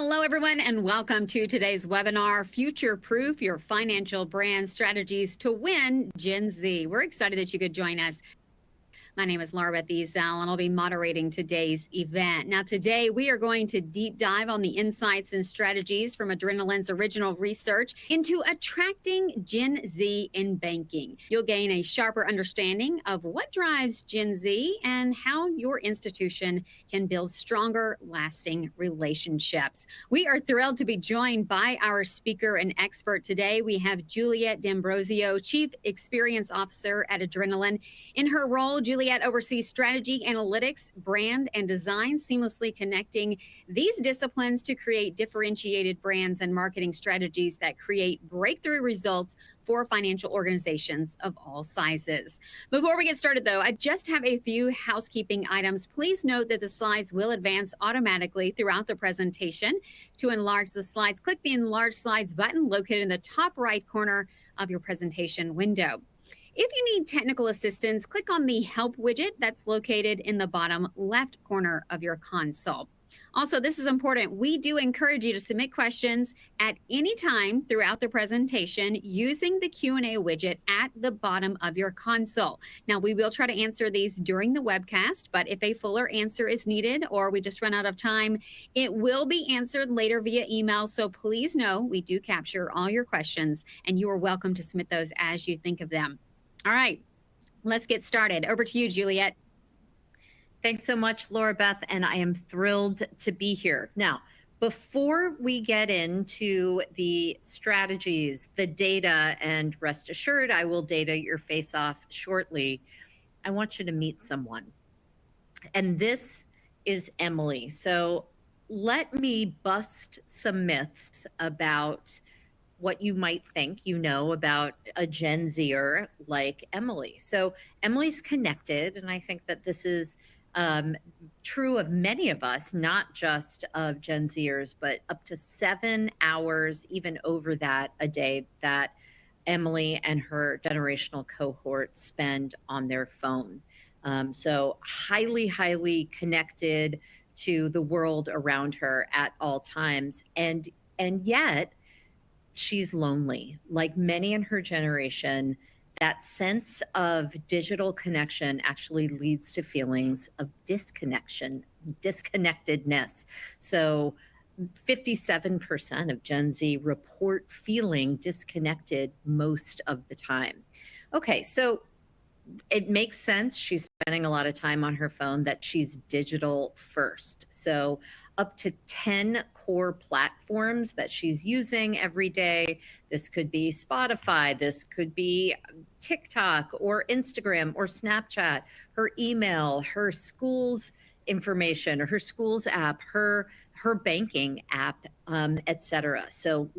Hello, everyone, and welcome to today's webinar, Future Proof Your Financial Brand Strategies to Win Gen Z. We're excited that you could join us. My name is Laura Beth Ezel, and I'll be moderating today's event. Now, today we are going to deep dive on the insights and strategies from Adrenaline's original research into attracting Gen Z in banking. You'll gain a sharper understanding of what drives Gen Z and how your institution can build stronger, lasting relationships. We are thrilled to be joined by our speaker and expert today. We have Juliet D'Ambrosio, Chief Experience Officer at Adrenaline. In her role, Juliet oversees strategy, analytics, brand, and design, seamlessly connecting these disciplines to create differentiated brands and marketing strategies that create breakthrough results for financial organizations of all sizes. Before we get started, though, I just have a few housekeeping items. Please note that the slides will advance automatically throughout the presentation. To enlarge the slides, click the Enlarge Slides button located in the top right corner of your presentation window. If you need technical assistance, click on the Help widget that's located in the bottom left corner of your console. Also, this is important. We do encourage you to submit questions at any time throughout the presentation using the Q&A widget at the bottom of your console. Now, we will try to answer these during the webcast, but if a fuller answer is needed or we just run out of time, it will be answered later via email. So please know we do capture all your questions, and you are welcome to submit those as you think of them. All right, let's get started. Over to you, Juliet. Thanks so much, Laura Beth, and I am thrilled to be here. Now, before we get into the strategies, the data, and rest assured, I will data your face off shortly, I want you to meet someone. And this is Emily. So let me bust some myths about what you might think you know about a Gen Zer like Emily. So Emily's connected, and I think that this is true of many of us, not just of Gen Zers, but up to 7 hours, even over that a day, that Emily and her generational cohort spend on their phone. So highly, highly connected to the world around her at all times. And yet, she's lonely. Like many in her generation, that sense of digital connection actually leads to feelings of disconnection, disconnectedness. So 57% of Gen Z report feeling disconnected most of the time. Okay, so it makes sense. She's spending a lot of time on her phone, that she's digital first. So up to 10 core platforms that she's using every day. This could be Spotify, this could be TikTok or Instagram or Snapchat, her email, her school's information, or her school's app, her banking app, etc. So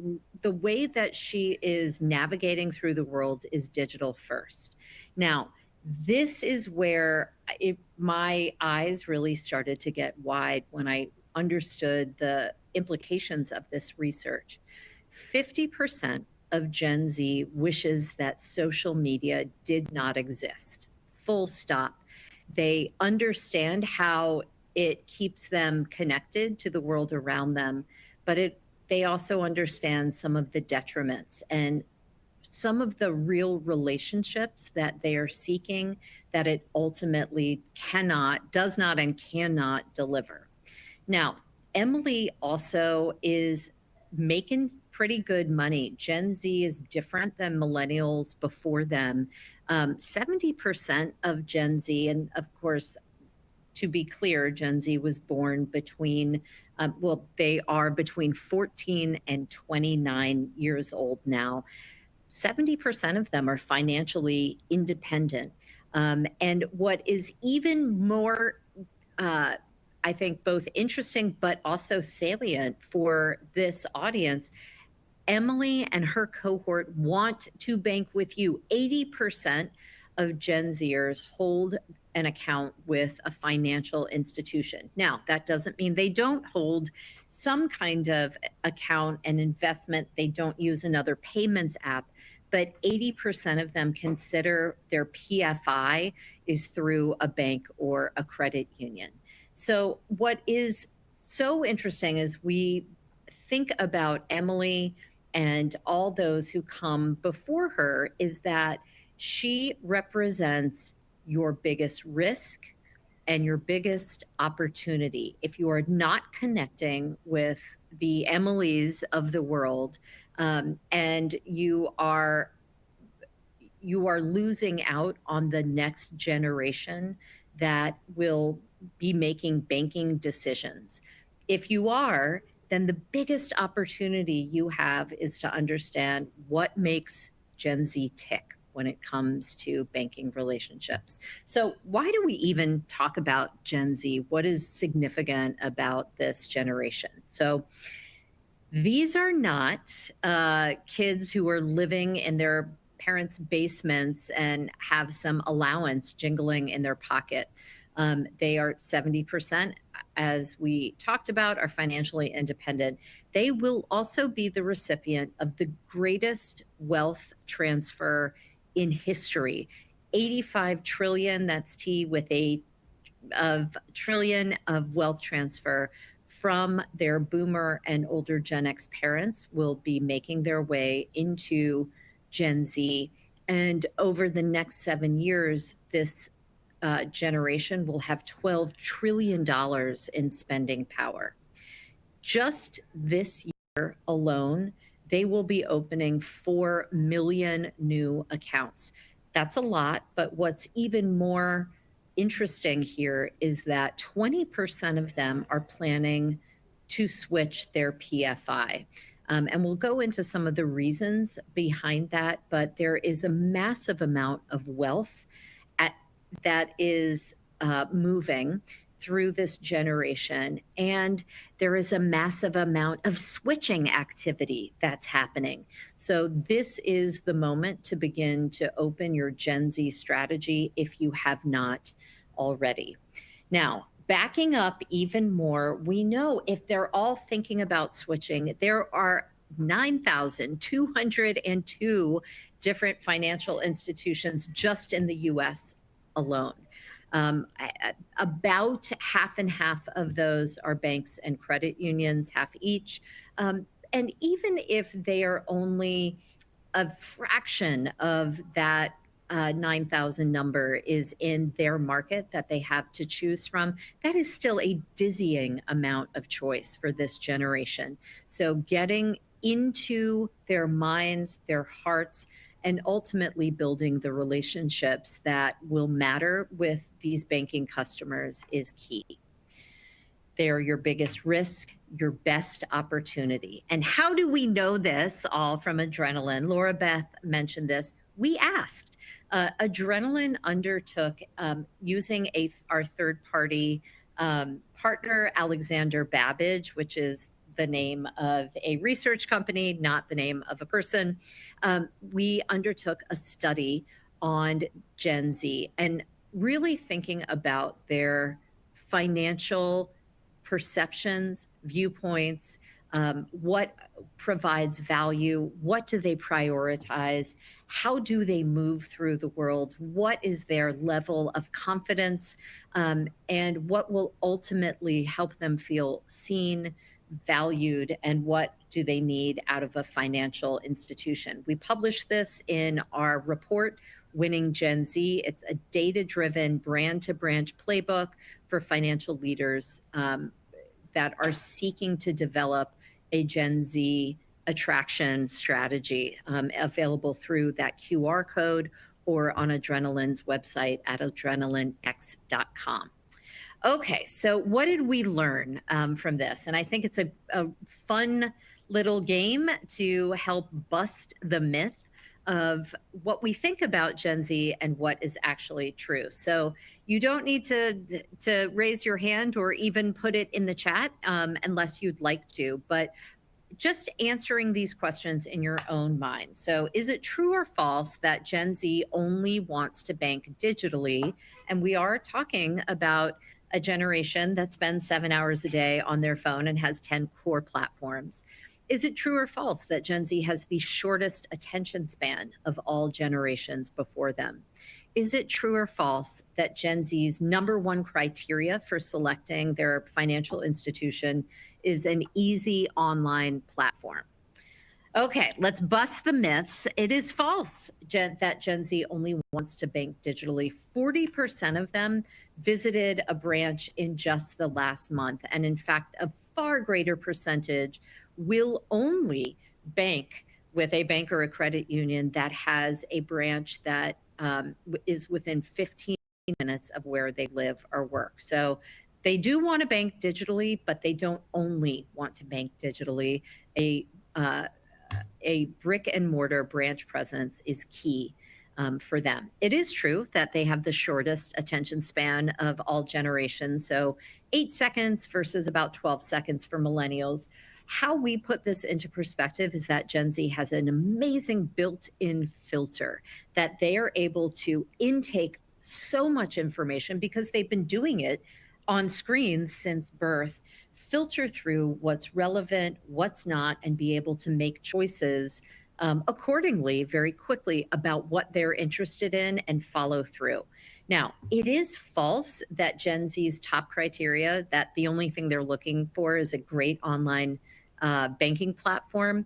the way that she is navigating through the world is digital first. Now, this is where my eyes really started to get wide when I understood the implications of this research. 50% of Gen Z wishes that social media did not exist, full stop. They understand how it keeps them connected to the world around them, but they also understand some of the detriments and some of the real relationships that they are seeking that it ultimately does not and cannot deliver. Now, Emily also is making pretty good money. Gen Z is different than millennials before them. 70% of Gen Z, and of course, to be clear, Gen Z was born between, they are between 14 and 29 years old now. 70% of them are financially independent. And what is even more, I think, both interesting but also salient for this audience, Emily and her cohort want to bank with you. 80% of Gen Zers hold an account with a financial institution. Now, that doesn't mean they don't hold some kind of account and investment. They don't use another payments app, but 80% of them consider their PFI is through a bank or a credit union. So what is so interesting is we think about Emily and all those who come before her is that she represents your biggest risk and your biggest opportunity. If you are not connecting with the Emilys of the world, and you are losing out on the next generation that will be making banking decisions. If you are, then the biggest opportunity you have is to understand what makes Gen Z tick when it comes to banking relationships. So, why do we even talk about Gen Z? What is significant about this generation? So, these are not kids who are living in their parents' basements and have some allowance jingling in their pocket. They are 70%, as we talked about, are financially independent. They will also be the recipient of the greatest wealth transfer in history. 85 trillion, that's T with a of trillion of wealth transfer from their boomer and older Gen X parents will be making their way into Gen Z. And over the next 7 years, this generation will have $12 trillion in spending power. Just this year alone, they will be opening 4 million new accounts. That's a lot, but what's even more interesting here is that 20% of them are planning to switch their PFI. And we'll go into some of the reasons behind that, but there is a massive amount of wealth at, that is moving through this generation. And there is a massive amount of switching activity that's happening. So, this is the moment to begin to open your Gen Z strategy if you have not already. Now, backing up even more, we know if they're all thinking about switching, there are 9,202 different financial institutions just in the US alone. About half and half of those are banks and credit unions, half each. And even if they are only a fraction of that 9,000 number is in their market that they have to choose from, that is still a dizzying amount of choice for this generation. So getting into their minds, their hearts, and ultimately building the relationships that will matter with these banking customers is key. They are your biggest risk, your best opportunity. And how do we know this all from Adrenaline? Laura Beth mentioned this. We asked. Adrenaline undertook using our third party partner, Alexander Babbage, which is the name of a research company, not the name of a person. We undertook a study on Gen Z and really thinking about their financial perceptions, viewpoints, what provides value, what do they prioritize, how do they move through the world, what is their level of confidence, and what will ultimately help them feel seen, valued, and what do they need out of a financial institution. We published this in our report, Winning Gen Z. It's a data-driven brand-to-branch playbook for financial leaders that are seeking to develop a Gen Z attraction strategy, available through that QR code or on Adrenaline's website at adrenalinex.com. Okay, so what did we learn from this? And I think it's a fun little game to help bust the myth of what we think about Gen Z and what is actually true. So you don't need to raise your hand or even put it in the chat unless you'd like to, but just answering these questions in your own mind. So is it true or false that Gen Z only wants to bank digitally? And we are talking about a generation that spends 7 hours a day on their phone and has 10 core platforms. Is it true or false that Gen Z has the shortest attention span of all generations before them? Is it true or false that Gen Z's number one criteria for selecting their financial institution is an easy online platform? Okay, let's bust the myths. It is false that Gen Z only wants to bank digitally. 40% of them visited a branch in just the last month. And in fact, a far greater percentage will only bank with a bank or a credit union that has a branch that is within 15 minutes of where they live or work. So they do want to bank digitally, but they don't only want to bank digitally. Uh, a brick and mortar branch presence is key for them. It is true that they have the shortest attention span of all generations. So 8 seconds versus about 12 seconds for millennials. How we put this into perspective is that Gen Z has an amazing built in filter that they are able to intake so much information because they've been doing it on screens since birth, filter through what's relevant, what's not, and be able to make choices accordingly very quickly about what they're interested in and follow through. Now, it is false that Gen Z's top criteria, that the only thing they're looking for is a great online banking platform.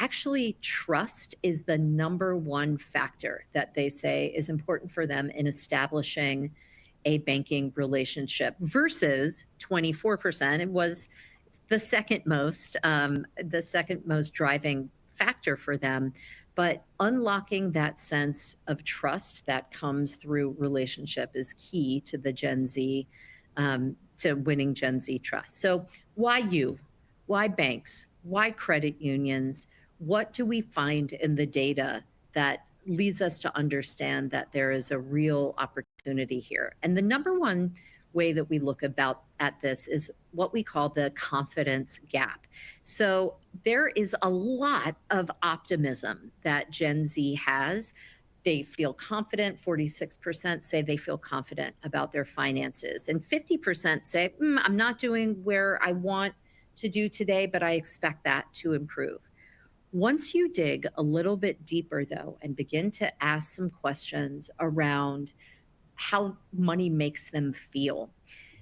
Actually, trust is the number one factor that they say is important for them in establishing a banking relationship versus 24%. It was the second most driving factor for them. But unlocking that sense of trust that comes through relationship is key to the Gen Z, to winning Gen Z trust. So why you? Why banks? Why credit unions? What do we find in the data that leads us to understand that there is a real opportunity here? And the number one way that we look at this is what we call the confidence gap. So there is a lot of optimism that Gen Z has. They feel confident. 46% say they feel confident about their finances. And 50% say, I'm not doing where I want to do today, but I expect that to improve. Once you dig a little bit deeper, though, and begin to ask some questions around how money makes them feel,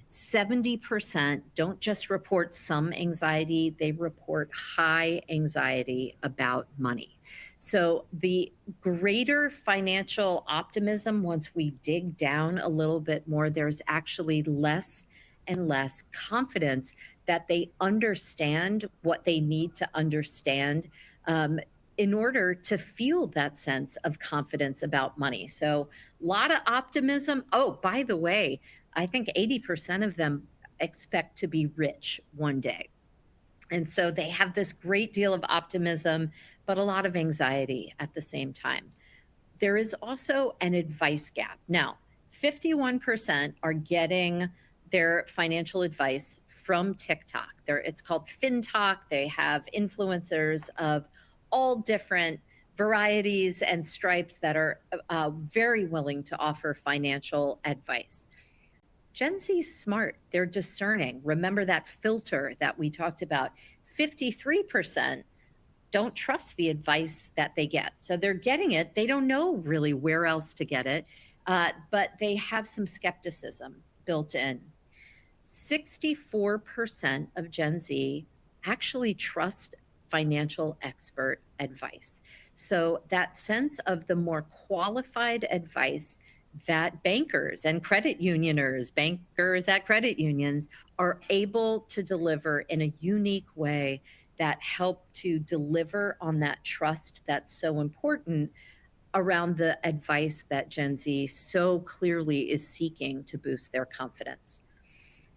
70% don't just report some anxiety, they report high anxiety about money. So the greater financial optimism, once we dig down a little bit more, there's actually less and less confidence that they understand what they need to understand in order to feel that sense of confidence about money. So a lot of optimism. Oh, by the way, I think 80% of them expect to be rich one day. And so they have this great deal of optimism, but a lot of anxiety at the same time. There is also an advice gap. Now, 51% are getting their financial advice from TikTok. It's called FinTalk. They have influencers of all different varieties and stripes that are very willing to offer financial advice. Gen Z's smart. They're discerning. Remember that filter that we talked about. 53% don't trust the advice that they get. So they're getting it. They don't know really where else to get it, but they have some skepticism built in. 64% of Gen Z actually trust financial expert advice. So that sense of the more qualified advice that bankers and bankers at credit unions are able to deliver in a unique way that help to deliver on that trust that's so important around the advice that Gen Z so clearly is seeking to boost their confidence.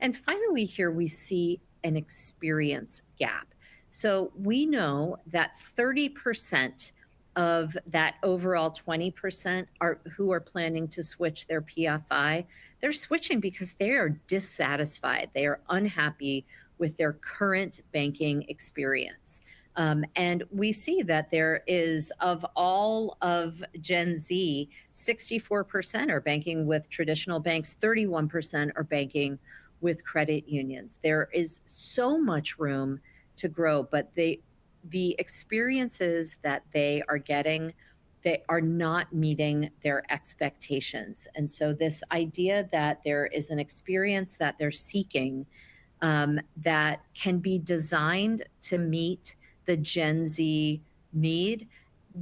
And finally, here we see an experience gap. So we know that 30% of that overall 20% are who are planning to switch their PFI. They're switching because they are dissatisfied. They are unhappy with their current banking experience. And we see that there is, of all of Gen Z, 64% are banking with traditional banks, 31% are banking with credit unions. There is so much room to grow, but the experiences that they are getting, they are not meeting their expectations. And so this idea that there is an experience that they're seeking that can be designed to meet the Gen Z need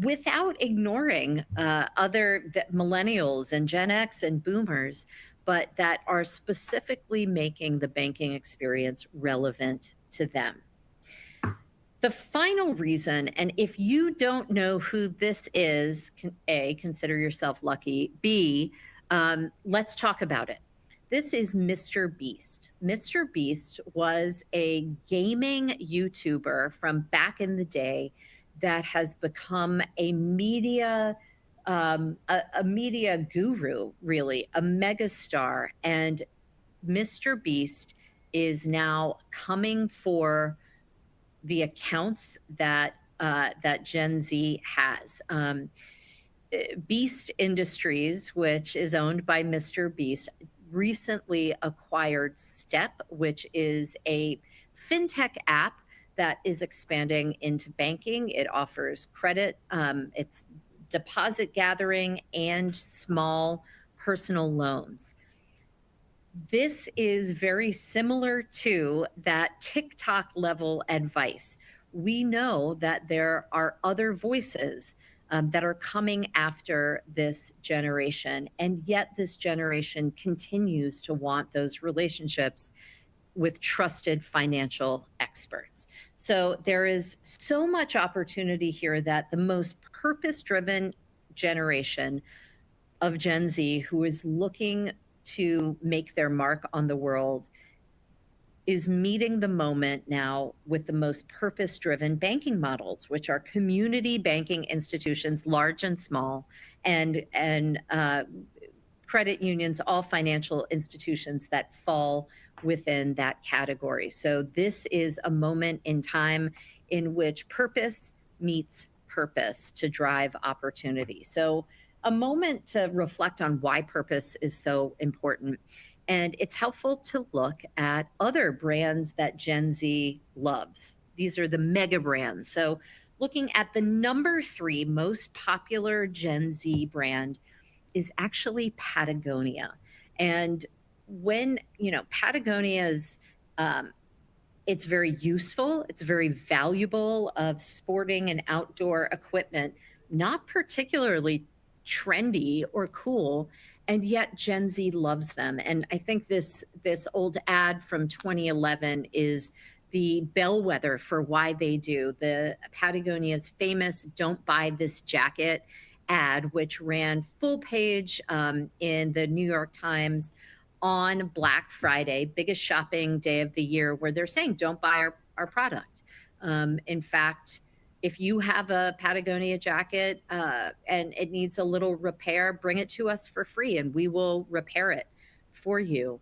without ignoring millennials and Gen X and boomers, but that are specifically making the banking experience relevant to them. The final reason, and if you don't know who this is, A, consider yourself lucky. B, let's talk about it. This is Mr. Beast. Mr. Beast was a gaming YouTuber from back in the day that has become a media guru, really, a megastar. And Mr. Beast is now coming for the accounts that that Gen Z has. Beast Industries, which is owned by Mr. Beast, recently acquired Step, which is a fintech app that is expanding into banking. It offers credit, it's deposit gathering, and small personal loans. This is very similar to that TikTok level advice. We know that there are other voices that are coming after this generation, and yet this generation continues to want those relationships with trusted financial experts. So there is so much opportunity here that the most purpose-driven generation of Gen Z, who is looking to make their mark on the world, is meeting the moment now with the most purpose-driven banking models, which are community banking institutions, large and small, and credit unions, all financial institutions that fall within that category. So this is a moment in time in which purpose meets purpose to drive opportunity. So a moment to reflect on why purpose is so important. And it's helpful to look at other brands that Gen Z loves. These are the mega brands. So looking at the number 3 most popular Gen Z brand is actually Patagonia. And when, Patagonia's, it's very useful, it's very valuable of sporting and outdoor equipment, not particularly trendy or cool, and yet Gen Z loves them. And I think this old ad from 2011 is the bellwether for why they do. The Patagonia's famous "Don't Buy This Jacket" ad, which ran full page in the New York Times on Black Friday, biggest shopping day of the year, where they're saying, don't buy our product. In fact, if you have a Patagonia jacket and it needs a little repair, bring it to us for free and we will repair it for you.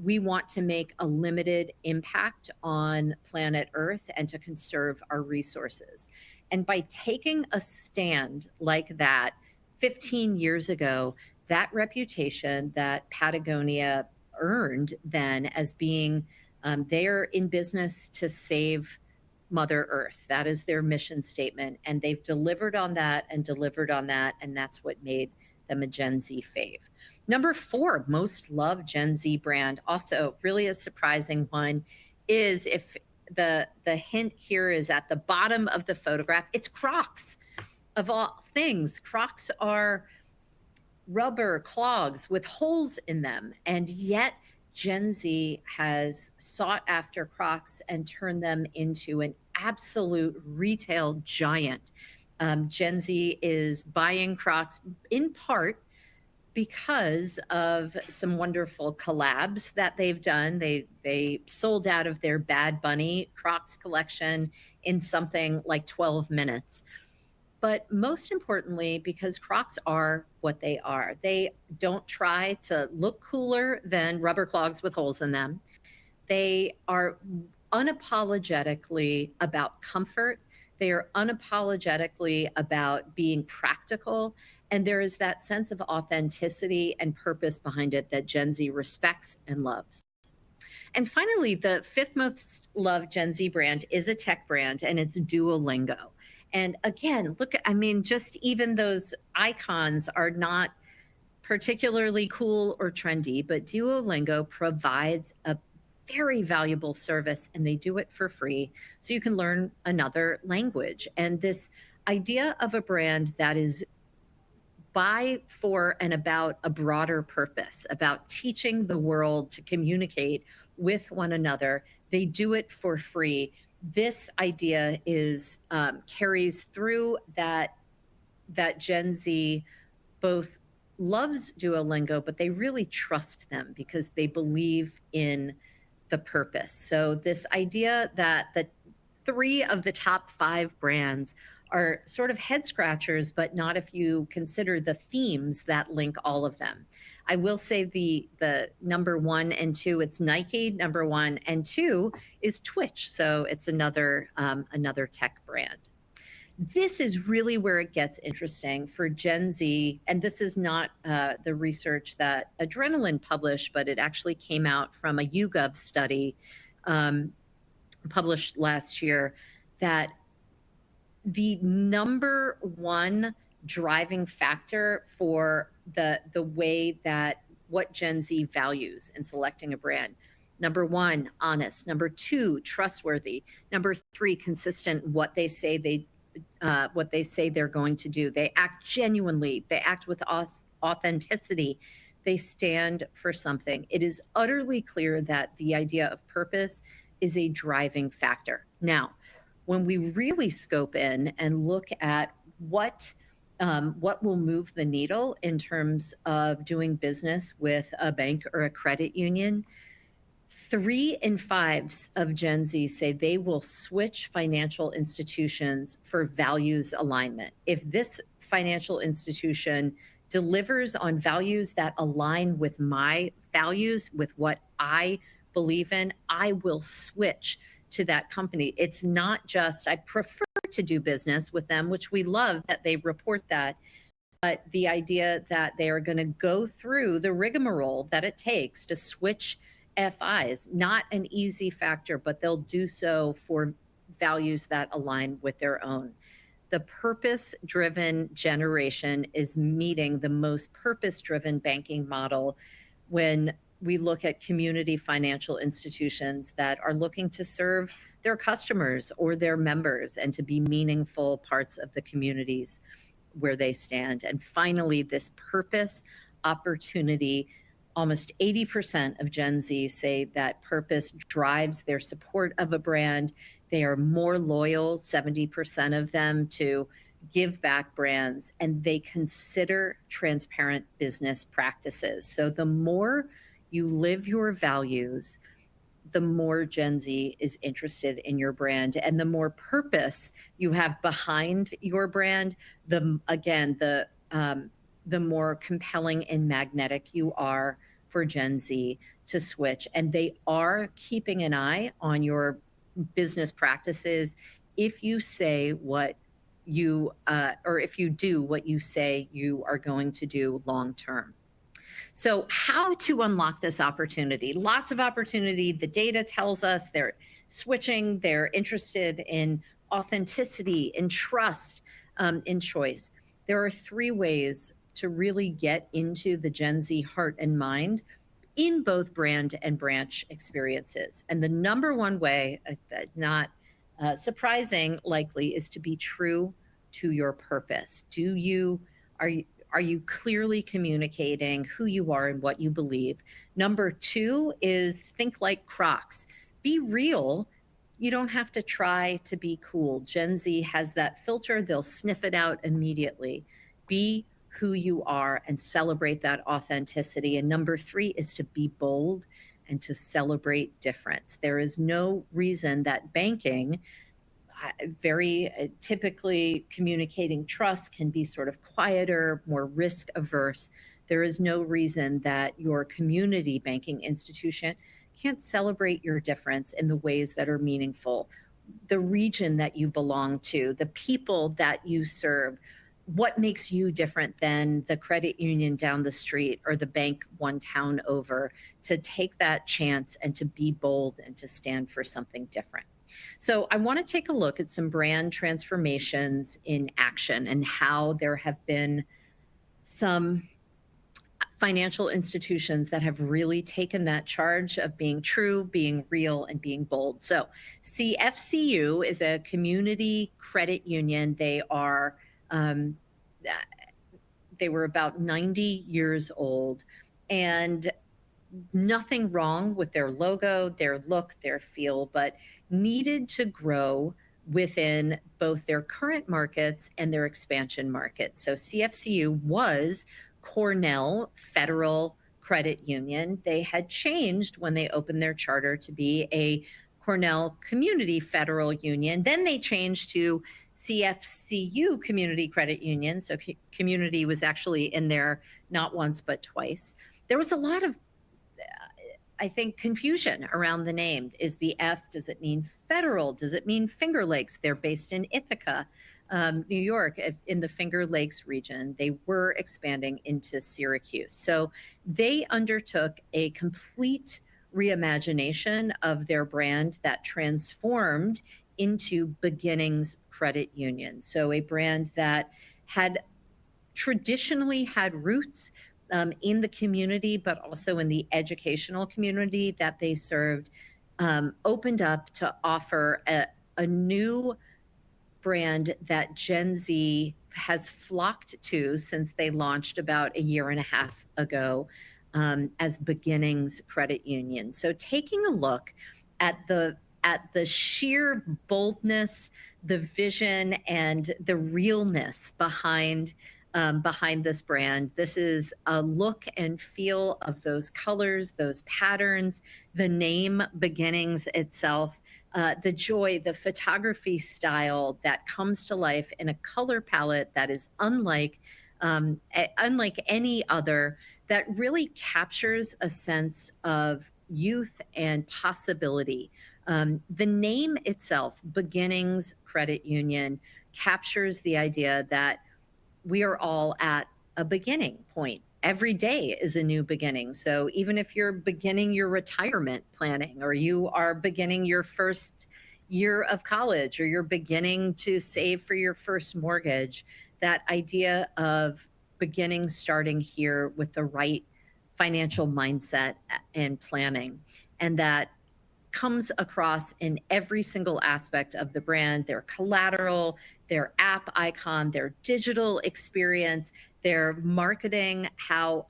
We want to make a limited impact on planet Earth and to conserve our resources. And by taking a stand like that 15 years ago, that reputation that Patagonia earned then as being they're in business to save Mother Earth. That is their mission statement. And they've delivered on that and delivered on that. And that's what made them a Gen Z fave. Number 4, most loved Gen Z brand, also really a surprising one, is, if the hint here is at the bottom of the photograph, it's Crocs. Of all things, Crocs are rubber clogs with holes in them. And yet Gen Z has sought after Crocs and turned them into an absolute retail giant. Gen Z is buying Crocs in part because of some wonderful collabs that they've done. They sold out of their Bad Bunny Crocs collection in something like 12 minutes. But most importantly, because Crocs are what they are. They don't try to look cooler than rubber clogs with holes in them. They are unapologetically about comfort. They are unapologetically about being practical. And there is that sense of authenticity and purpose behind it that Gen Z respects and loves. And finally, the fifth most loved Gen Z brand is a tech brand, and it's Duolingo. And again, look, I mean, just even those icons are not particularly cool or trendy, but Duolingo provides a very valuable service and they do it for free. So you can learn another language. And this idea of a brand that is by, for, and about a broader purpose, about teaching the world to communicate with one another, they do it for free. This idea is carries through that Gen Z both loves Duolingo, but they really trust them because they believe in the purpose. So this idea that the three of the top five brands are sort of head scratchers, but not if you consider the themes that link all of them. I will say the number one and two, it's Nike, number one, and two is Twitch. So it's another tech brand. This is really where it gets interesting for Gen Z. And this is not the research that Adrenaline published, but it actually came out from a YouGov study published last year, that the number one driving factor for the way that what Gen Z values in selecting a brand. Number one, honest. Number two, trustworthy. Number three, consistent. What they say they're going to do. They act genuinely. They act with authenticity. They stand for something. It is utterly clear that the idea of purpose is a driving factor. Now, when we really scope in and look at what will move the needle in terms of doing business with a bank or a credit union, 3 in 5 of Gen Z say they will switch financial institutions for values alignment. If this financial institution delivers on values that align with my values, with what I believe in, I will switch to that company. It's not just, I prefer to do business with them, which we love that they report that, but the idea that they are going to go through the rigmarole that it takes to switch FIs, not an easy factor, but they'll do so for values that align with their own. The purpose-driven generation is meeting the most purpose-driven banking model when we look at community financial institutions that are looking to serve their customers or their members and to be meaningful parts of the communities where they stand. And finally, this purpose opportunity. Almost 80% of Gen Z say that purpose drives their support of a brand. They are more loyal, 70% of them, to give back brands, and they consider transparent business practices. So the more you live your values, the more Gen Z is interested in your brand, and the more purpose you have behind your brand, the more compelling and magnetic you are for Gen Z to switch. And they are keeping an eye on your business practices if you say what you, or if you do what you say you are going to do long term. So how to unlock this opportunity? Lots of opportunity. The data tells us they're switching, they're interested in authenticity, in trust, in choice. There are 3 ways to really get into the Gen Z heart and mind in both brand and branch experiences. And the number one way, not surprising likely, is to be true to your purpose. Are you clearly communicating who you are and what you believe? Number 2 is think like Crocs. Be real. You don't have to try to be cool. Gen Z has that filter. They'll sniff it out immediately. Be who you are and celebrate that authenticity. And number 3 is to be bold and to celebrate difference. There is no reason that banking, very typically communicating trust, can be sort of quieter, more risk averse. There is no reason that your community banking institution can't celebrate your difference in the ways that are meaningful. The region that you belong to, the people that you serve, what makes you different than the credit union down the street or the bank one town over to take that chance and to be bold and to stand for something different? So I want to take a look at some brand transformations in action and how there have been some financial institutions that have really taken that charge of being true, being real, and being bold. So CFCU is a community credit union. Um, they were about 90 years old, and nothing wrong with their logo, their look, their feel, but needed to grow within both their current markets and their expansion markets. So CFCU was Cornell Federal Credit Union. They had changed when they opened their charter to be a Cornell Community Federal Union. Then they changed to CFCU Community Credit Union. So community was actually in there not once, but twice. There was a lot of I think confusion around the name. Is the F, does it mean federal? Does it mean Finger Lakes? They're based in Ithaca, New York, in the Finger Lakes region. They were expanding into Syracuse. So they undertook a complete reimagination of their brand that transformed into Beginnings Credit Union. So a brand that had traditionally had roots in the community, but also in the educational community that they served, opened up to offer a new brand that Gen Z has flocked to since they launched about a year and a half ago as Beginnings Credit Union. So taking a look at the sheer boldness, the vision, and the realness behind this brand. This is a look and feel of those colors, those patterns, the name Beginnings itself, the joy, the photography style that comes to life in a color palette that is unlike any other, that really captures a sense of youth and possibility. The name itself, Beginnings Credit Union, captures the idea that we are all at a beginning point. Every day is a new beginning. So even if you're beginning your retirement planning, or you are beginning your first year of college, or you're beginning to save for your first mortgage, that idea of beginning starting here with the right financial mindset and planning. And that comes across in every single aspect of the brand: their collateral, their app icon, their digital experience, their marketing, how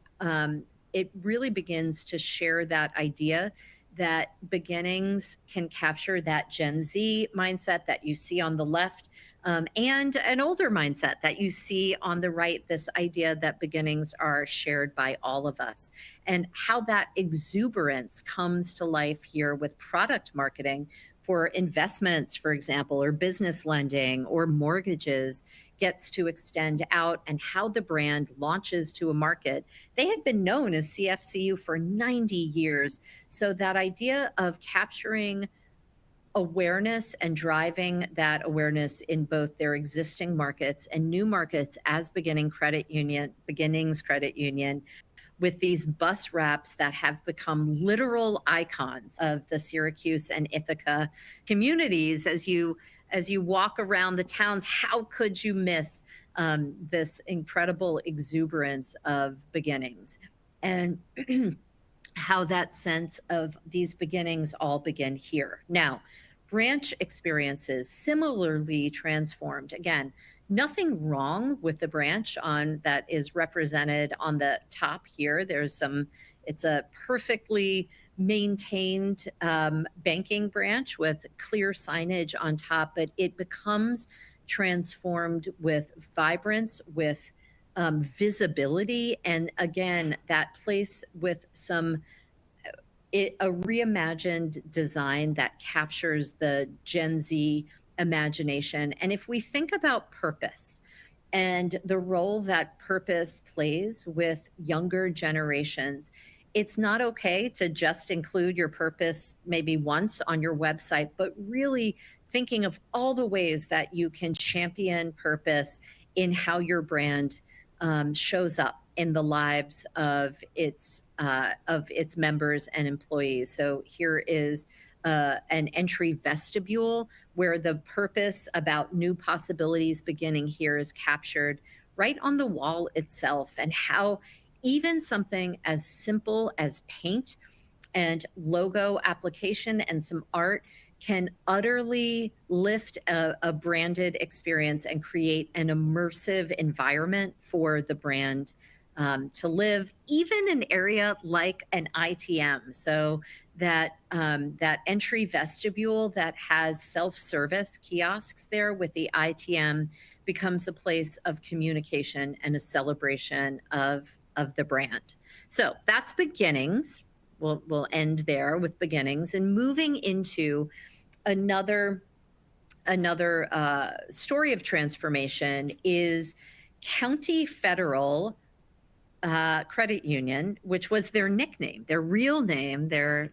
it really begins to share that idea that Beginnings can capture that Gen Z mindset that you see on the left, and an older mindset that you see on the right, this idea that beginnings are shared by all of us, and how that exuberance comes to life here with product marketing for investments, for example, or business lending or mortgages, gets to extend out, and how the brand launches to a market. They had been known as CFCU for 90 years. So that idea of capturing awareness and driving that awareness in both their existing markets and new markets as Beginnings Credit Union, with these bus wraps that have become literal icons of the Syracuse and Ithaca communities. As you walk around the towns, how could you miss this incredible exuberance of beginnings? And how that sense of these beginnings all begin here. Now, branch experiences similarly transformed. Again, nothing wrong with the branch on that is represented on the top here. It's a perfectly maintained banking branch with clear signage on top, but it becomes transformed with vibrance, with visibility, and again, that place with a reimagined design that captures the Gen Z imagination. And if we think about purpose and the role that purpose plays with younger generations, it's not okay to just include your purpose maybe once on your website, but really thinking of all the ways that you can champion purpose in how your brand shows up in the lives of its members and employees. So here is an entry vestibule where the purpose about new possibilities beginning here is captured right on the wall itself, and how even something as simple as paint and logo application and some art can utterly lift a branded experience and create an immersive environment for the brand to live, even an area like an ITM. So that entry vestibule that has self-service kiosks there with the ITM becomes a place of communication and a celebration of the brand. So that's beginnings. We'll end there with beginnings, and moving into another story of transformation is County Federal Credit Union, which was their nickname. Their real name, their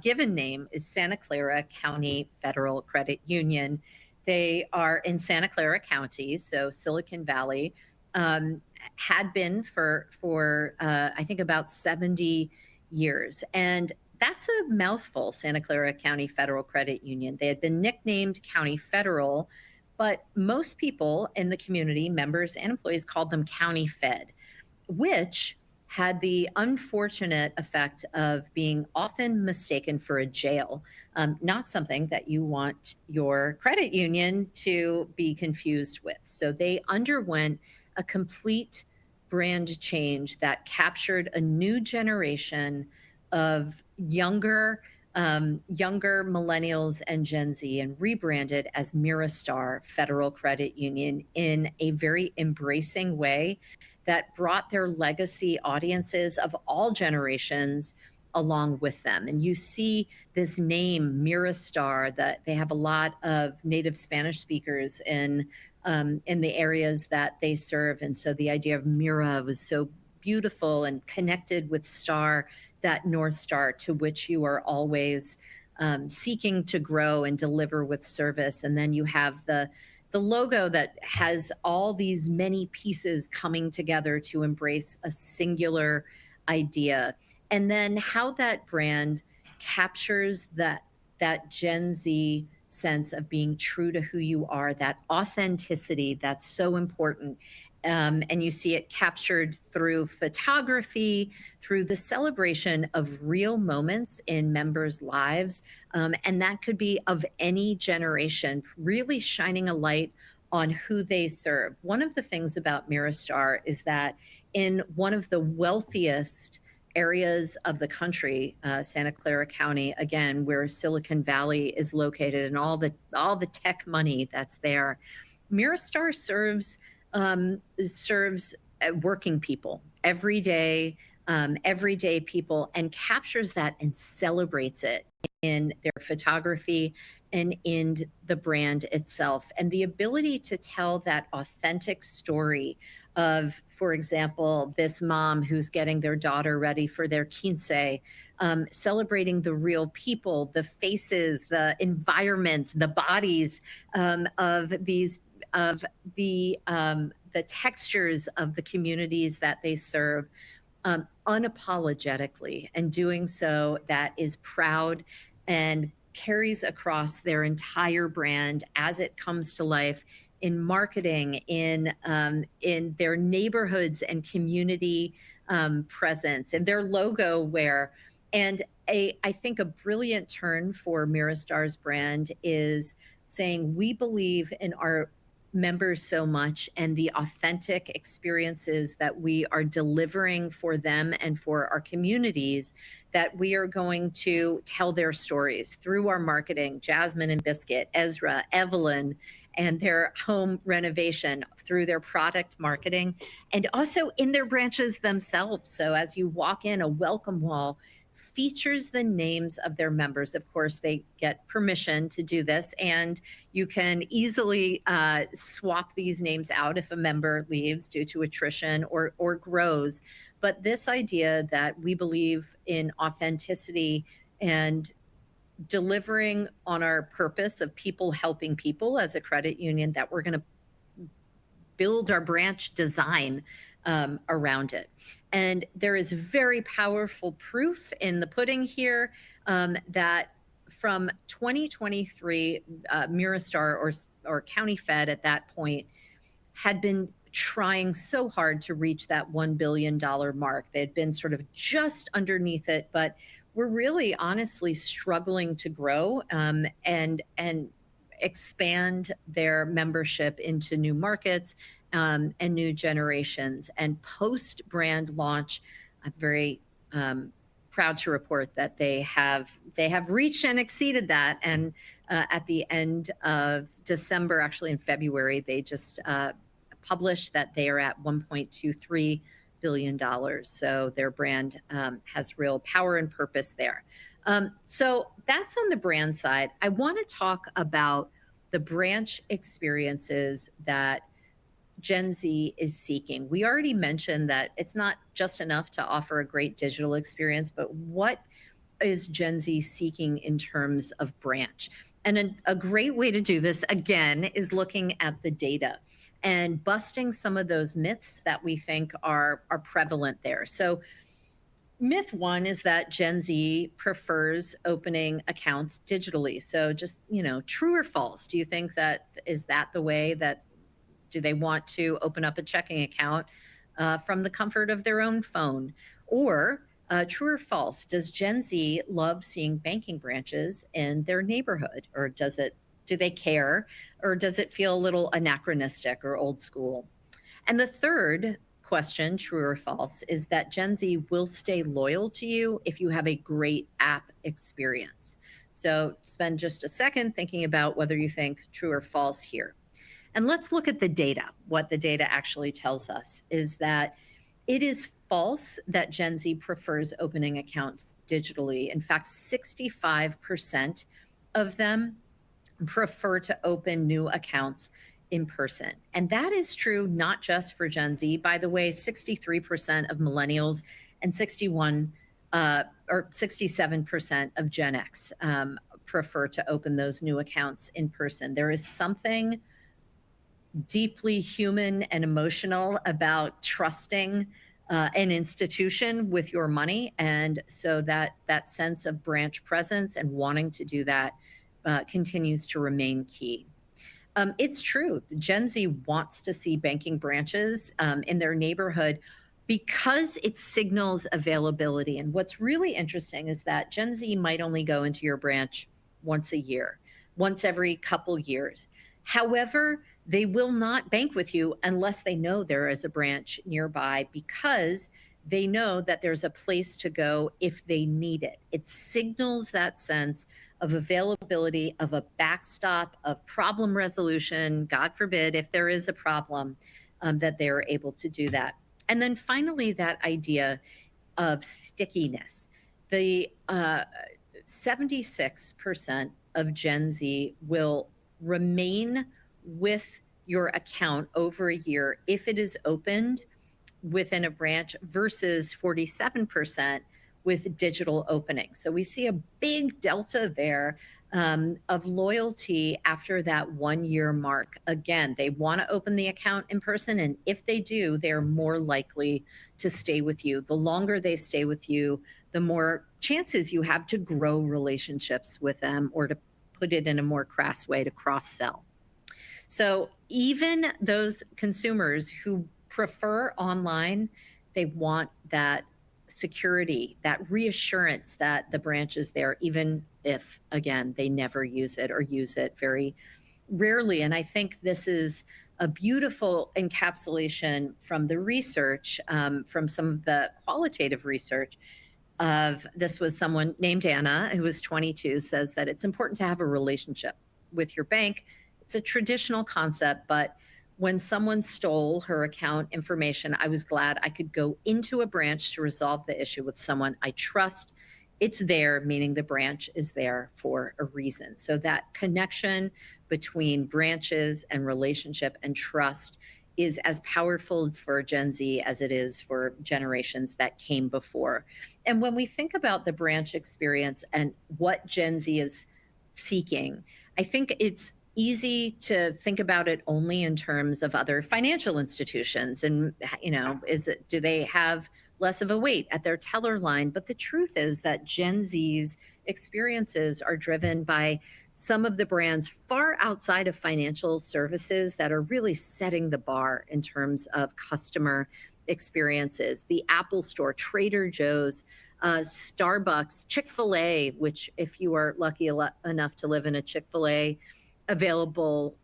given name is Santa Clara County Federal Credit Union. They are in Santa Clara County, so Silicon Valley. Had been for I think about 70 years. And that's a mouthful, Santa Clara County Federal Credit Union. They had been nicknamed County Federal, but most people in the community, members and employees, called them County Fed, which had the unfortunate effect of being often mistaken for a jail, not something that you want your credit union to be confused with. So they underwent a complete brand change that captured a new generation of younger millennials and Gen Z, and rebranded as Mirastar Federal Credit Union in a very embracing way that brought their legacy audiences of all generations along with them. And you see this name, Mirastar, that they have a lot of native Spanish speakers in the areas that they serve. And so the idea of Mira was so beautiful and connected with star, that North Star to which you are always seeking to grow and deliver with service. And then you have the logo that has all these many pieces coming together to embrace a singular idea. And then how that brand captures that Gen Z sense of being true to who you are, that authenticity that's so important. And you see it captured through photography, through the celebration of real moments in members' lives. And that could be of any generation, really shining a light on who they serve. One of the things about Mirastar is that in one of the wealthiest areas of the country, Santa Clara County, again, where Silicon Valley is located and all the tech money that's there, Mirastar serves working people, everyday people, and captures that and celebrates it in their photography and in the brand itself. And the ability to tell that authentic story of, for example, this mom who's getting their daughter ready for their quince, celebrating the real people, the faces, the environments, the bodies of the textures of the communities that they serve, unapologetically, and doing so that is proud and carries across their entire brand as it comes to life in marketing, in their neighborhoods and community presence, and their logo wear. And I think a brilliant turn for Mirastar's brand is saying, we believe in our members so much and the authentic experiences that we are delivering for them and for our communities, that we are going to tell their stories through our marketing. Jasmine and Biscuit, Ezra, Evelyn, and their home renovation, through their product marketing, and also in their branches themselves. So as you walk in, a welcome wall features the names of their members. Of course, they get permission to do this, and you can easily swap these names out if a member leaves due to attrition or grows. But this idea that we believe in authenticity and delivering on our purpose of people helping people as a credit union, that we're going to build our branch design around it. And there is very powerful proof in the pudding here that from 2023, Miristar or County Fed at that point had been trying so hard to reach that $1 billion mark. They had been sort of just underneath it, but we're really honestly struggling to grow and expand their membership into new markets and new generations. And post brand launch, I'm very proud to report that they have reached and exceeded that. And at the end of December, actually in February, they just published that they are at $1.23 billion. So their brand has real power and purpose there. So that's on the brand side. I want to talk about the branch experiences that Gen Z is seeking. We already mentioned that it's not just enough to offer a great digital experience, but what is Gen Z seeking in terms of branch? And a great way to do this, again, is looking at the data and busting some of those myths that we think are prevalent there. So myth one is that Gen Z prefers opening accounts digitally. So just, true or false? Do you think is that the way that do they want to open up a checking account from the comfort of their own phone? Or true or false, does Gen Z love seeing banking branches in their neighborhood? Or do they care? Or does it feel a little anachronistic or old school? And the third question, true or false, is that Gen Z will stay loyal to you if you have a great app experience. So spend just a second thinking about whether you think true or false here. And let's look at the data. What the data actually tells us is that it is false that Gen Z prefers opening accounts digitally. In fact, 65% of them prefer to open new accounts in person. And that is true not just for Gen Z. By the way, 63% of millennials and 67% of Gen X prefer to open those new accounts in person. There is something deeply human and emotional about trusting an institution with your money. And so that sense of branch presence and wanting to do that continues to remain key. It's true. Gen Z wants to see banking branches in their neighborhood because it signals availability. And what's really interesting is that Gen Z might only go into your branch once a year, once every couple years. However, they will not bank with you unless they know there is a branch nearby because they know that there's a place to go if they need it. It signals that sense of availability, of a backstop, of problem resolution, God forbid, if there is a problem, that they're able to do that. And then finally, that idea of stickiness. The 76% of Gen Z will remain with your account over a year if it is opened within a branch versus 47% with digital opening. So we see a big delta there of loyalty after that 1 year mark. Again, they want to open the account in person. And if they do, they're more likely to stay with you. The longer they stay with you, the more chances you have to grow relationships with them, or to put it in a more crass way, to cross-sell. So even those consumers who prefer online, they want that security, that reassurance that the branch is there, even if, again, they never use it or use it very rarely. And I think this is a beautiful encapsulation from the research, from some of the qualitative research of, this was someone named Anna, who was 22, says that it's important to have a relationship with your bank. It's a traditional concept, but when someone stole her account information, I was glad I could go into a branch to resolve the issue with someone I trust. It's there, meaning the branch is there for a reason. So that connection between branches and relationship and trust is as powerful for Gen Z as it is for generations that came before. And when we think about the branch experience and what Gen Z is seeking, I think it's easy to think about it only in terms of other financial institutions and, do they have less of a weight at their teller line? But the truth is that Gen Z's experiences are driven by some of the brands far outside of financial services that are really setting the bar in terms of customer experiences. The Apple Store, Trader Joe's, Starbucks, Chick-fil-A, which if you are lucky enough to live in a Chick-fil-A available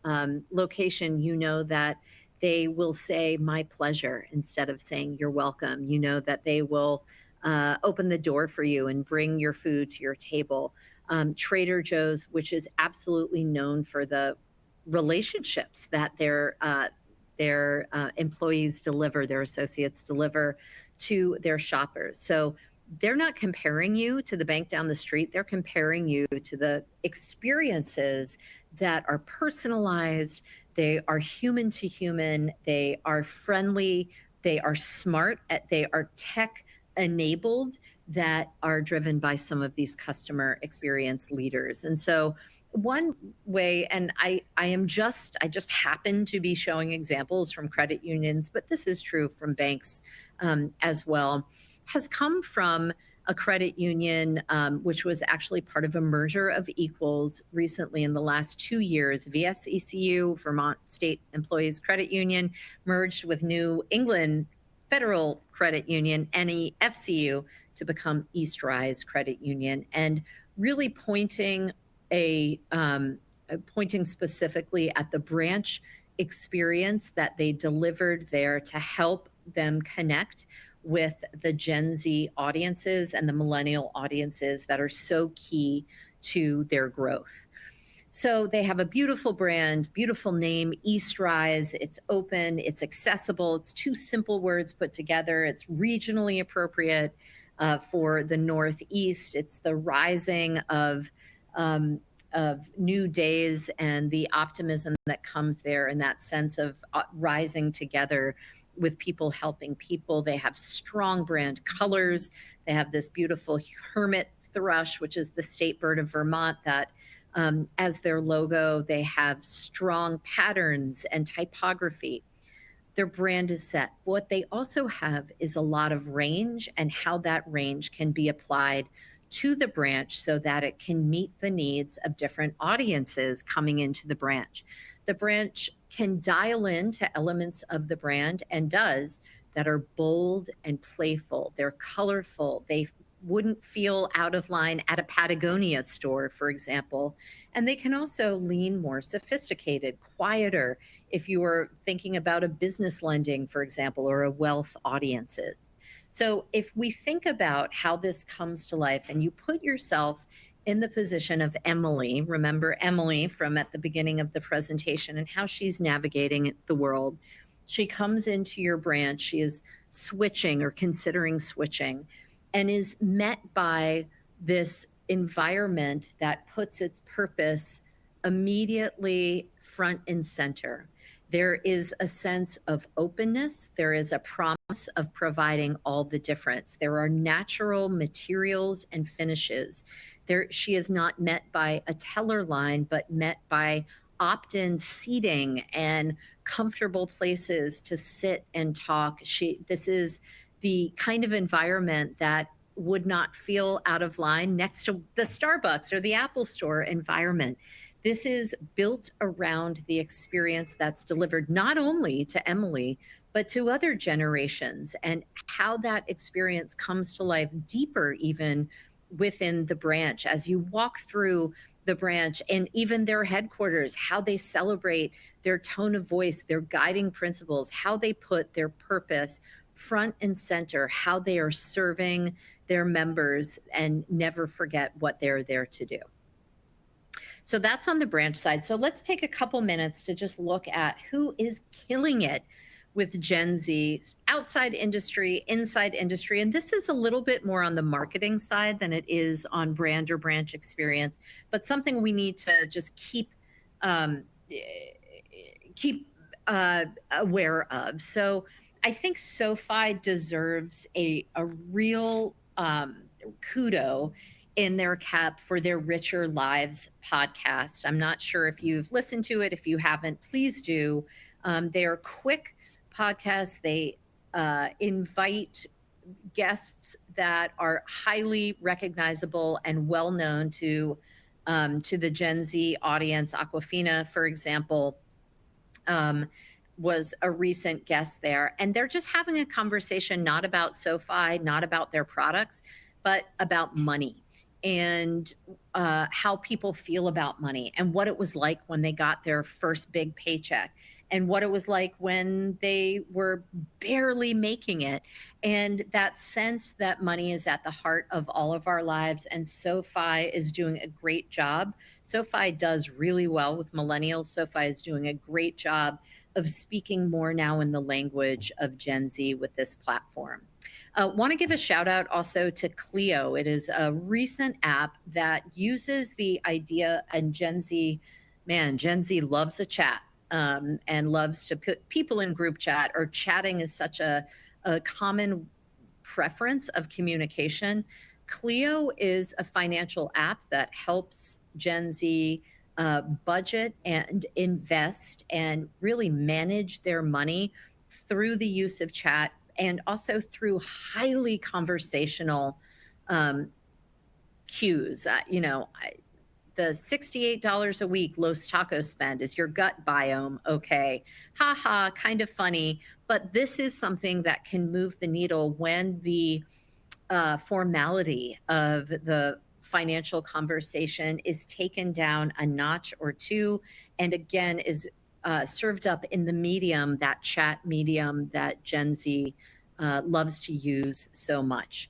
location, you know that they will say my pleasure instead of saying you're welcome. You know that they will open the door for you and bring your food to your table. Trader Joe's, which is absolutely known for the relationships that their employees deliver, their associates deliver to their shoppers. So they're not comparing you to the bank down the street. They're comparing you to the experiences that are personalized. They are human to human. They are friendly. They are smart. They are tech enabled, that are driven by some of these customer experience leaders. And so one way, and I just happen to be showing examples from credit unions, but this is true from banks as well, has come from a credit union, which was actually part of a merger of equals recently in the last 2 years. VSECU, Vermont State Employees Credit Union, merged with New England Federal Credit Union, NEFCU, to become East Rise Credit Union, and really pointing specifically at the branch experience that they delivered there to help them connect with the Gen Z audiences and the millennial audiences that are so key to their growth. So they have a beautiful brand, beautiful name, East Rise. It's open, it's accessible, it's 2 simple words put together. It's regionally appropriate for the Northeast. It's the rising of new days and the optimism that comes there, and that sense of rising together with people helping people. They have strong brand colors. They have this beautiful hermit thrush, which is the state bird of Vermont, that as their logo. They have strong patterns and typography. Their brand is set. What they also have is a lot of range, and how that range can be applied to the branch so that it can meet the needs of different audiences coming into the branch. The branch can dial into elements of the brand, and does, that are bold and playful. They're colorful. They wouldn't feel out of line at a Patagonia store, for example. And they can also lean more sophisticated, quieter, if you were thinking about a business lending, for example, or a wealth audience. So if we think about how this comes to life, and you put yourself in the position of Emily, remember Emily from at the beginning of the presentation and how she's navigating the world. She comes into your branch, she is switching or considering switching, and is met by this environment that puts its purpose immediately front and center. There is a sense of openness. There is a promise of providing all the difference. There are natural materials and finishes. She is not met by a teller line, but met by opt-in seating and comfortable places to sit and talk. This is the kind of environment that would not feel out of line next to the Starbucks or the Apple Store environment. This is built around the experience that's delivered not only to Emily, but to other generations, and how that experience comes to life deeper even within the branch. As you walk through the branch and even their headquarters, how they celebrate their tone of voice, their guiding principles, how they put their purpose front and center, how they are serving their members and never forget what they're there to do. So that's on the branch side. So let's take a couple minutes to just look at who is killing it with Gen Z, outside industry, inside industry. And this is a little bit more on the marketing side than it is on brand or branch experience, but something we need to just keep aware of. So I think SoFi deserves a real kudo in their cap for their Richer Lives podcast. I'm not sure if you've listened to it. If you haven't, please do. They are quick podcasts. They invite guests that are highly recognizable and well known to the Gen Z audience. Aquafina, for example, was a recent guest there, and they're just having a conversation not about SoFi, not about their products, but about money and how people feel about money and what it was like when they got their first big paycheck and what it was like when they were barely making it, and that sense that money is at the heart of all of our lives. And SoFi is doing a great job. SoFi does really well with millennials. SoFi is doing a great job of speaking more now in the language of Gen Z with this platform. Want to give a shout out also to Clio. It is a recent app that uses the idea, and Gen Z, man, Gen Z loves a chat and loves to put people in group chat, or chatting is such a common preference of communication. Clio is a financial app that helps Gen Z budget and invest and really manage their money through the use of chat, and also through highly conversational cues. The $68 a week Los Tacos spend is your gut biome. Okay. Ha ha, kind of funny. But this is something that can move the needle when the formality of the financial conversation is taken down a notch or two, and again is served up in the medium, that chat medium that Gen Z loves to use so much.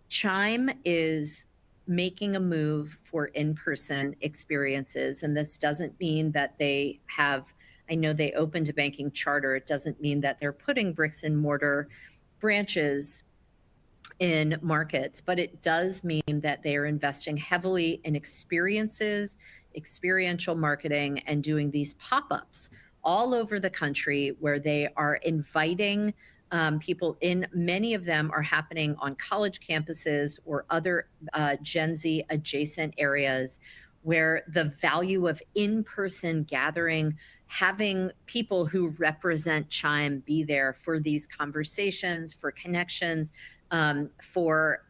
Chime is making a move for in-person experiences, and this doesn't mean that they have, I know they opened a banking charter. It doesn't mean that they're putting bricks and mortar branches in markets, but it does mean that they are investing heavily in experiences, experiential marketing, and doing these pop-ups all over the country where they are inviting people in. Many of them are happening on college campuses or other Gen Z adjacent areas where the value of in-person gathering, having people who represent Chime be there for these conversations, for connections, for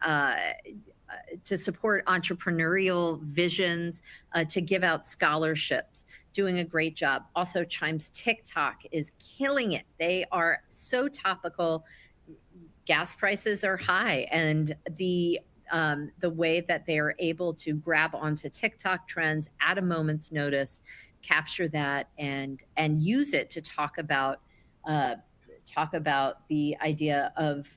to support entrepreneurial visions, to give out scholarships, doing a great job. Also, Chime's TikTok is killing it. They are so topical. Gas prices are high, and the way that they are able to grab onto TikTok trends at a moment's notice, capture that, and use it to talk about the idea of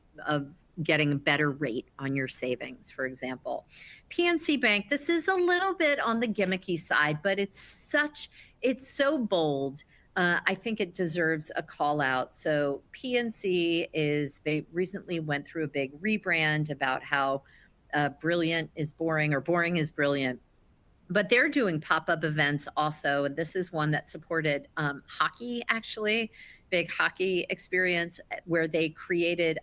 getting a better rate on your savings, for example. PNC Bank, this is a little bit on the gimmicky side, but it's so bold. I think it deserves a call out. So PNC they recently went through a big rebrand about how brilliant is boring, or boring is brilliant. But they're doing pop-up events also. And this is one that supported hockey, actually, big hockey experience, where they created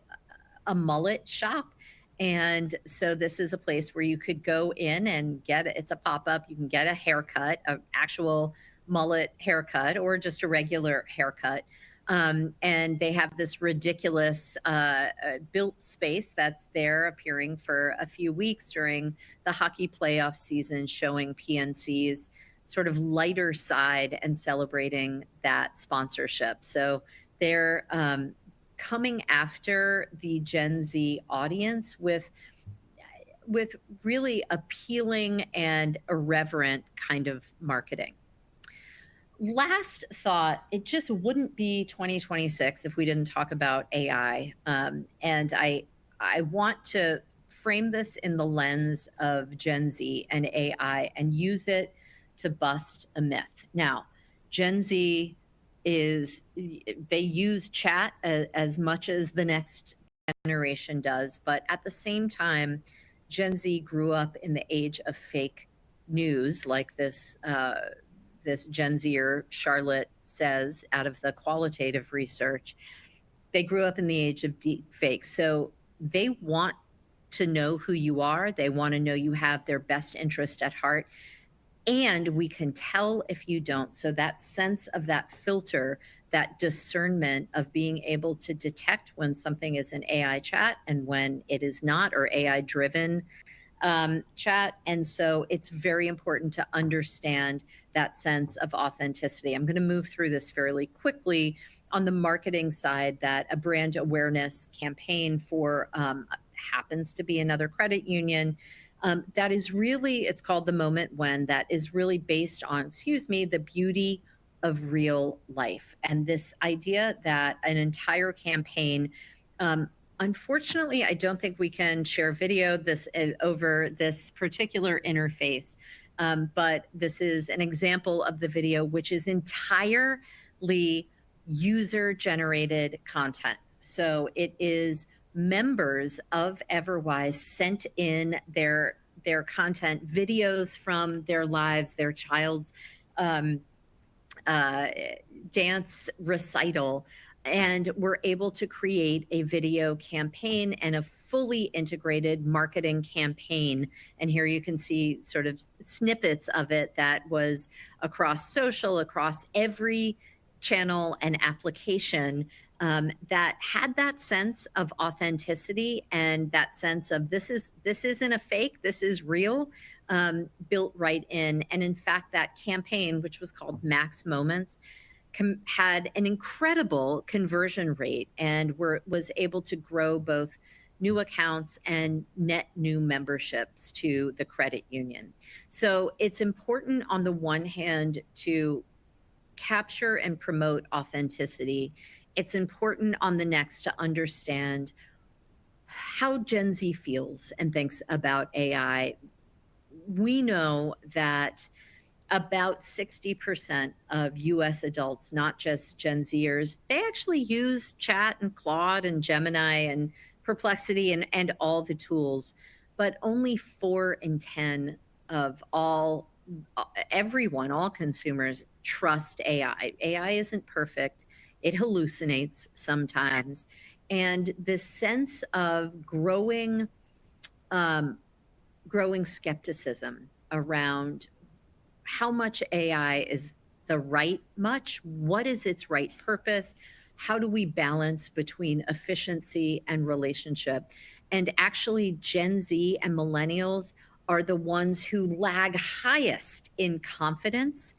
a mullet shop. And so this is a place where you could go in and it's a pop-up. You can get a haircut, an actual mullet haircut, or just a regular haircut. And they have this ridiculous built space that's there, appearing for a few weeks during the hockey playoff season, showing PNC's sort of lighter side and celebrating that sponsorship. So they're coming after the Gen Z audience with really appealing and irreverent kind of marketing. Last thought, it just wouldn't be 2026 if we didn't talk about AI. And I want to frame this in the lens of Gen Z and AI and use it to bust a myth. Now, Gen Z they use chat as much as the next generation does, but at the same time, Gen Z grew up in the age of fake news, like this Gen Zer Charlotte says out of the qualitative research. They grew up in the age of deep fakes, so they want to know who you are. They want to know you have their best interest at heart. And we can tell if you don't. So that sense of that filter, that discernment of being able to detect when something is an AI chat and when it is not, or AI driven chat. And so it's very important to understand that sense of authenticity. I'm going to move through this fairly quickly. On the marketing side, that a brand awareness campaign for happens to be another credit union. That is really, it's called The Moment When, that is really based on, excuse me, the beauty of real life. And this idea that an entire campaign, unfortunately, I don't think we can share video this over this particular interface, but this is an example of the video, which is entirely user-generated content. So it is members of Everwise sent in their content, videos from their lives, their child's uh, dance recital, and we're able to create a video campaign and a fully integrated marketing campaign. And here you can see sort of snippets of it that was across social, across every channel and application, that had that sense of authenticity and that sense of this isn't a fake, this is real, built right in. And in fact, that campaign, which was called Max Moments, had an incredible conversion rate and was able to grow both new accounts and net new memberships to the credit union. So it's important on the one hand to capture and promote authenticity. It's important on the next to understand how Gen Z feels and thinks about AI. We know that about 60% of US adults, not just Gen Zers, they actually use Chat and Claude and Gemini and Perplexity and all the tools, but only 4 in 10 of everyone, all consumers trust AI. AI isn't perfect. It hallucinates sometimes. And this sense of growing skepticism around how much AI is the right much, what is its right purpose, how do we balance between efficiency and relationship. And actually, Gen Z and millennials are the ones who lag highest in confidence,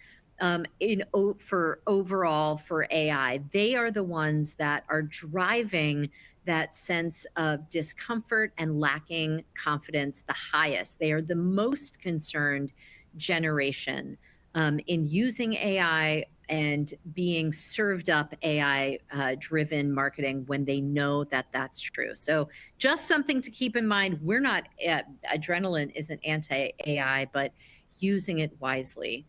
for overall for AI. They are the ones that are driving that sense of discomfort and lacking confidence the highest. They are the most concerned generation in using AI and being served up AI driven marketing when they know that that's true. So just something to keep in mind. We're not, adrenaline isn't anti AI, but using it wisely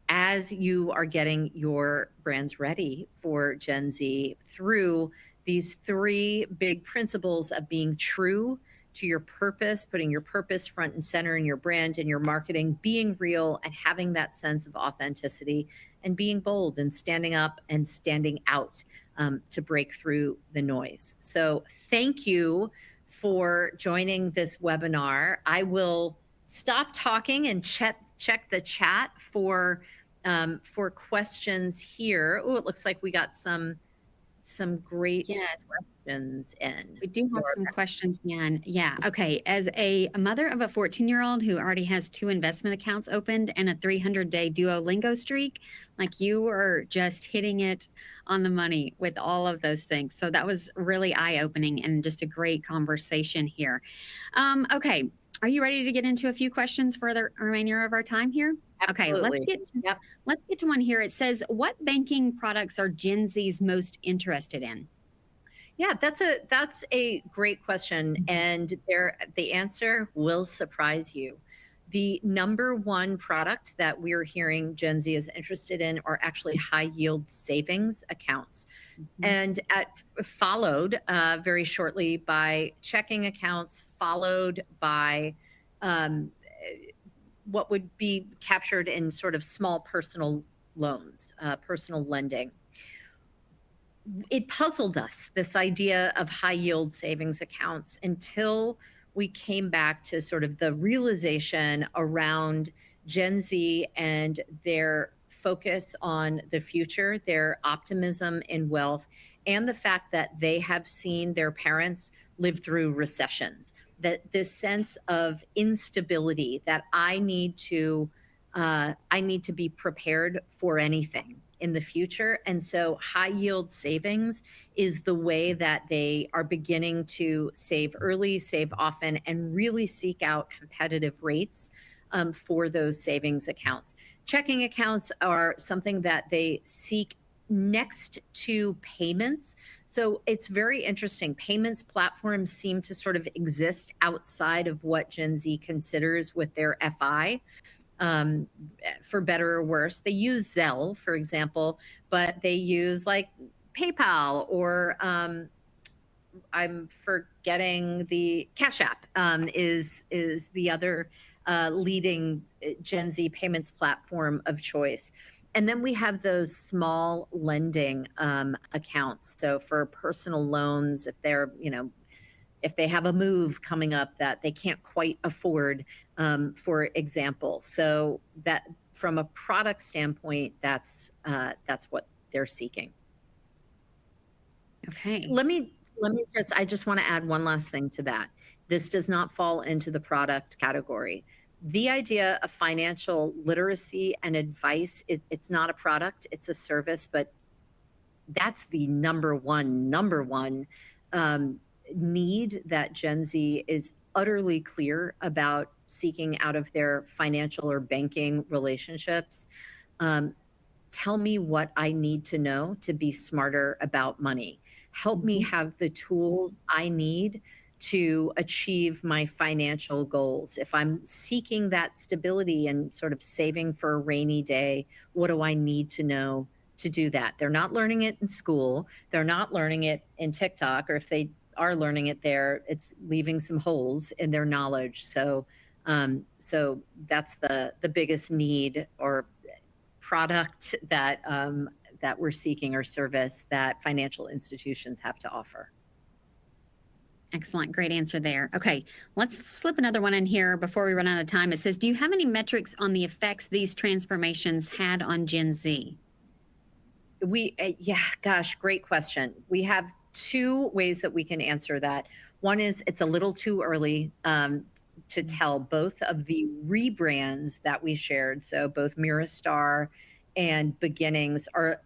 as you are getting your brands ready for Gen Z through these 3 big principles of being true to your purpose, putting your purpose front and center in your brand and your marketing, being real and having that sense of authenticity, and being bold and standing up and standing out to break through the noise. So thank you for joining this webinar. I will stop talking and check the chat for questions here. Oh, it looks like we got some great Yes. questions in. We do have some questions, Nan. Yeah. Okay. As a mother of a 14-year-old who already has 2 investment accounts opened and a 300-day Duolingo streak, like you are just hitting it on the money with all of those things. So that was really eye-opening and just a great conversation here. Okay. Are you ready to get into a few questions for the remainder of our time here? Absolutely. Okay, let's get to one here. It says, what banking products are Gen Z's most interested in? Yeah, that's a great question, and the answer will surprise you. The number one product that we're hearing Gen Z is interested in are actually high yield savings accounts, and followed very shortly by checking accounts, followed by what would be captured in sort of small personal loans, personal lending. It puzzled us, this idea of high yield savings accounts, until we came back to sort of the realization around Gen Z and their focus on the future, their optimism in wealth, and the fact that they have seen their parents live through recessions. That this sense of instability that I need to be prepared for anything in the future. And so high yield savings is the way that they are beginning to save early, save often, and really seek out competitive rates for those savings accounts. Checking accounts are something that they seek next to payments. So it's very interesting. Payments platforms seem to sort of exist outside of what Gen Z considers with their FI, um, for better or worse. They use Zelle, for example, but they use like PayPal or I'm forgetting the Cash App, is the other leading Gen Z payments platform of choice. And then we have those small lending accounts. So for personal loans, if they're, if they have a move coming up that they can't quite afford, for example. So that from a product standpoint, that's what they're seeking. Okay. I just want to add one last thing to that. This does not fall into the product category. The idea of financial literacy and advice, it's not a product, it's a service, but that's the number one need that Gen Z is utterly clear about seeking out of their financial or banking relationships. Tell me what I need to know to be smarter about money. Help me have the tools I need to achieve my financial goals. If I'm seeking that stability and sort of saving for a rainy day, what do I need to know to do that? They're not learning it in school. They're not learning it in TikTok, or if they are learning it there, it's leaving some holes in their knowledge. So that's the biggest need or product that we're seeking, or service that financial institutions have to offer. Excellent. Great answer there. Okay, let's slip another one in here before we run out of time. It says, do you have any metrics on the effects these transformations had on Gen Z? Yeah, gosh, great question. We have two ways that we can answer that. One is it's a little too early to tell. Both of the rebrands that we shared, so both Mirastar and Beginnings, are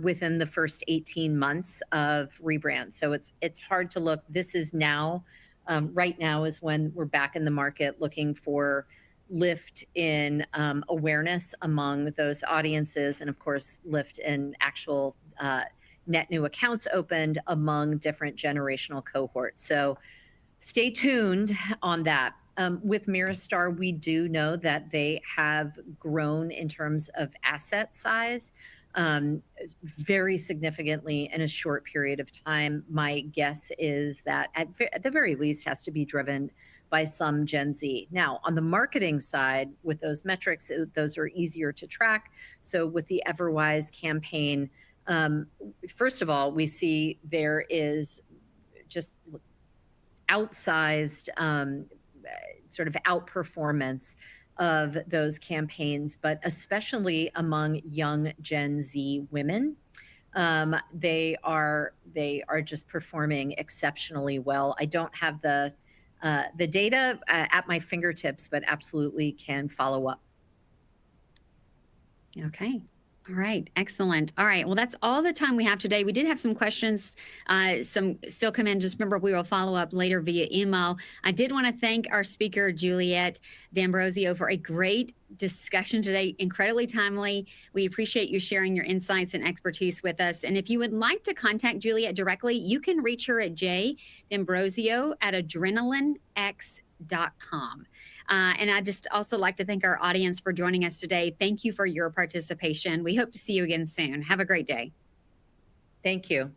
within the first 18 months of rebrand. So it's hard to look. This is now, right now is when we're back in the market looking for lift in awareness among those audiences, and of course lift in actual net new accounts opened among different generational cohorts. So stay tuned on that. With Mirastar, we do know that they have grown in terms of asset size very significantly in a short period of time. My guess is that at the very least has to be driven by some Gen Z. Now, on the marketing side, with those metrics, those are easier to track. So with the Everwise campaign, first of all, we see there is just outsized sort of outperformance of those campaigns, but especially among young Gen Z women. They are just performing exceptionally well. I don't have the data at my fingertips, but absolutely can follow up. Okay. All right. Excellent. All right. Well, that's all the time we have today. We did have some questions, some still come in. Just remember, we will follow up later via email. I did want to thank our speaker, Juliet D'Ambrosio, for a great discussion today. Incredibly timely. We appreciate you sharing your insights and expertise with us. And if you would like to contact Juliet directly, you can reach her at j.d'ambrosio@adrenalinex.com. And I just also like to thank our audience for joining us today. Thank you for your participation. We hope to see you again soon. Have a great day. Thank you.